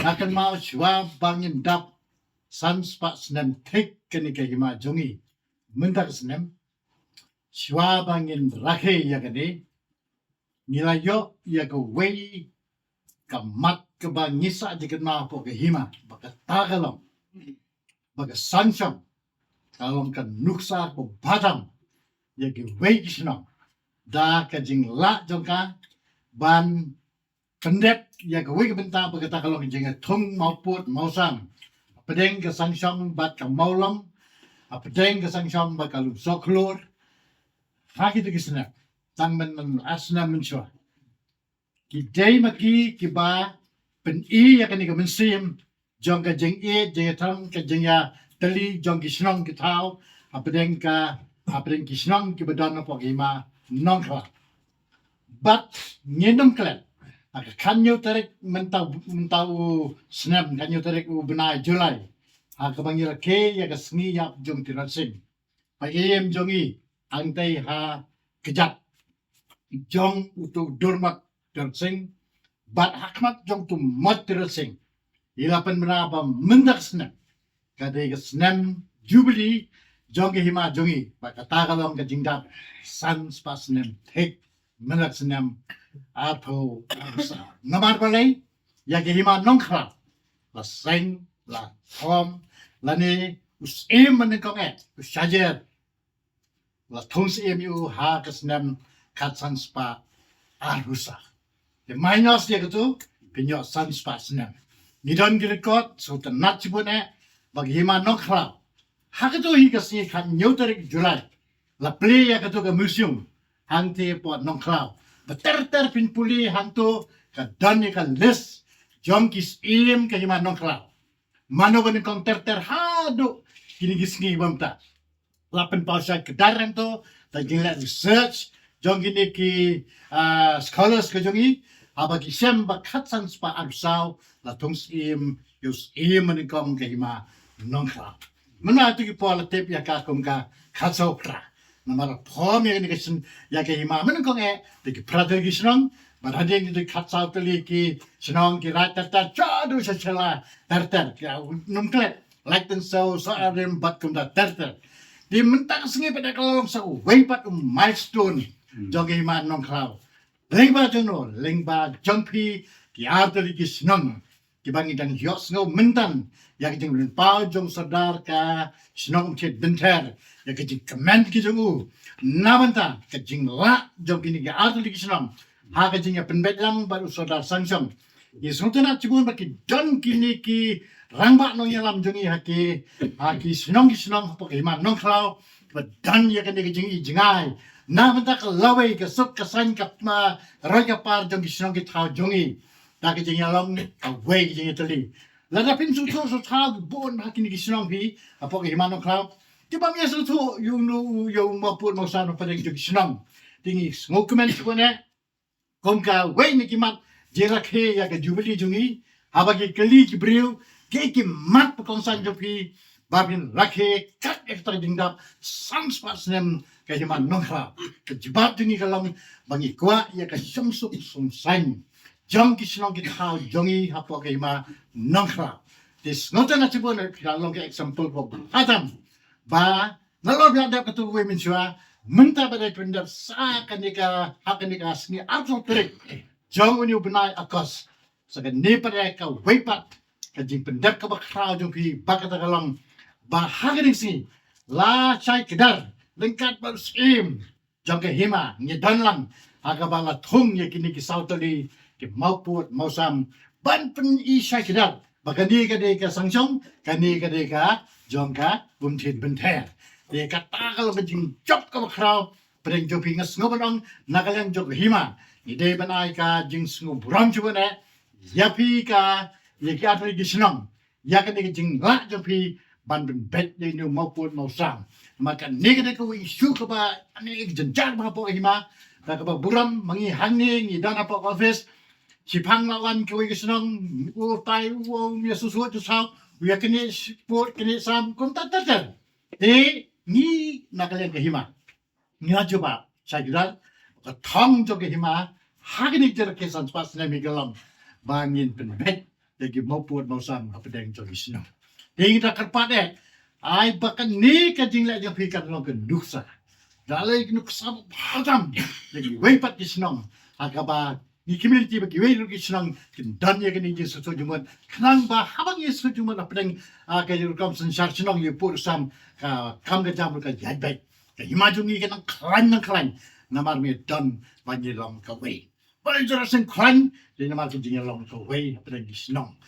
akan mau jua bangin dap sans pak senem tek kini ke hima jongi mendak senem jua bangin rakhe ya kini nilai yo ya ke wei ke mat ke bang ngisa jikan mau po ke hima baka tagalong baka sansyam kalong ke nuksa ko badam ya ke wei kisnong da ka jing la jongka ban pendek ya ke wei benta baka tagalong jing thung mau put mau sam pedeng ke sansyam bat ke maulong pedeng ke sansyam bat ke soklor haki tu kisna tang men asna menchwa ki day maki ki ba pen I ya kan ni mensim jong ka jeng E jeng thang ka jeng ya tali jong ki snong ki thau apedeng ki snong ki badan po ki ma nong kha but ngendom klan aka kanyo tarik mentau snap kanyo tarik u benai Julai aka bangila ke ya ka sngi ya jong ti rasing pa em jong I ang tay ha kejap jong utu durmak sing bat hakmat jong tu mat sing ilapan menaba mendak snap kadai ke snam jubilee jong ke hima jongi ba kata kalong ke jingdap san spas nem tek mendak snam atho sa namar balai ya ke hima nongkra la sing la hom la ni us em man kong et us shajer la thons em yu ha ke snam kat san spa arusa the minus dia tu pinyo san spa snam ni don girekot so ta nat chibune bagi hima nongkra hakatu hi kasi kan nyotarik Julai la play ya katu ka museum hangte po nongkra beter pin puli hangto ka dan ka les jom kis im ka hima nongkra mano ban kong ter hado kini gisngi bamta lapen pausa kedaran to ta jingla research jong gini ki scholars ka jongi abagi sem ba khatsan spa arsau la tongs im yus im man kong ka hima nongkra mana tu ki pola tep ya ka kum ka khatsau pra namara phom ya ni kasin ya ke hima man kong e de ki prader ki snong ba hadeng ni khatsau tali ki snong ki rat ta chadu sa chala ter ki numklet like ten so arem bat kum da ter di mentak singi pada kalong sa way pat milestone jong hima nongkra lengba jono lengba jongpi ki ardali ki snong ki bangi dan yos ngo mentan ya ki jeng pau jong sadar ka snong chet benter ya ki jeng command ki jong u namanta ka jeng la jong kini ki ardali ki snong ha ka jeng ya penbet lang baru sadar sangsam ye sutana chibun ba ki don kini ki rangba no yalam jongi haki snong po ki ma nong klau ba dan ya kini ki jeng I jengai namanta ka lawai ka sok ka san ka ma raja par jong ki snong ki thau jongi ta ki jeng yalam ka wei ki jeng tali la da pin su thau bon ha kini ki snong pi po ki ma nong klau ti bang ya su tu yu ma put mo san pa jeng ki snong tingi smokeman chibune kom ka wei ni ki mat jera khe ya ka jubilee jungi habagi kali ki briu ke ki mat pokong san jopi babin rakhe kat ekta dingdap sans pasnem ka himan nongkra ke jibab jungi kalam bangi kwa ya ka sumsuk sumsain jong ki snong ki thau jongi hapo ka hima nongkra this not na chibon ka long ke example ko adam ba nalor ya da katu we min chua menta ba dai pendar sa kanika hakanika sni absolute trick jong uni benai akos saga ne pada ka weipat ka jing pendar ka bakrau jong pi bakata kalong ba haganing si la chai kedar lengkat ba sim jong ke hima ni dan lang aga bala thung ye kini ki sautali ki mauput mausam ban pen I chai kedar bagani ka de ka sangchong kani ka de ka jong ka bumthin benther de ka ta ka ba jing chop ka bakrau preng jong pi ngas ngobang nagalang jong hima ni de banai ka jing sngu buram chubane yapi ka ye ki atri ki snong ya ka ni jing la jong pi ban ben bet ye nu mauput mausam maka ni ka wi shu ka ba ani jenjar ma po hima ta ka ba buram mangi hangni ni dana po office chipang lawan ka wi snong u tai u mi susu tu sao wi ka ni sport ka ni sam kun ta ni nagalang ka hima nga juba sagiral ka thong jo ka hima hagni jer ke san pas na mi galam bangin pen bet Lagi mau puat mau sam apa deng jong isno. Ding da karpat ai bakan ni ka jing la jang pikan long ke dusa. Dalai kinu kesam padam. Lagi wei pat isno. Agaba ni community bagi wei lu isno dan ya kini jing susu jumat. Kenang ba habang ye susu jumat apa deng ka jing kam sen syar sinong ye pur sam ka kam ka jam ka yai bai. Ka imajungi ka nang klan namar mi dan banyi long ka wei. Boleh jelasin klan, jadi nama tu jingga long ka wei apa deng isno.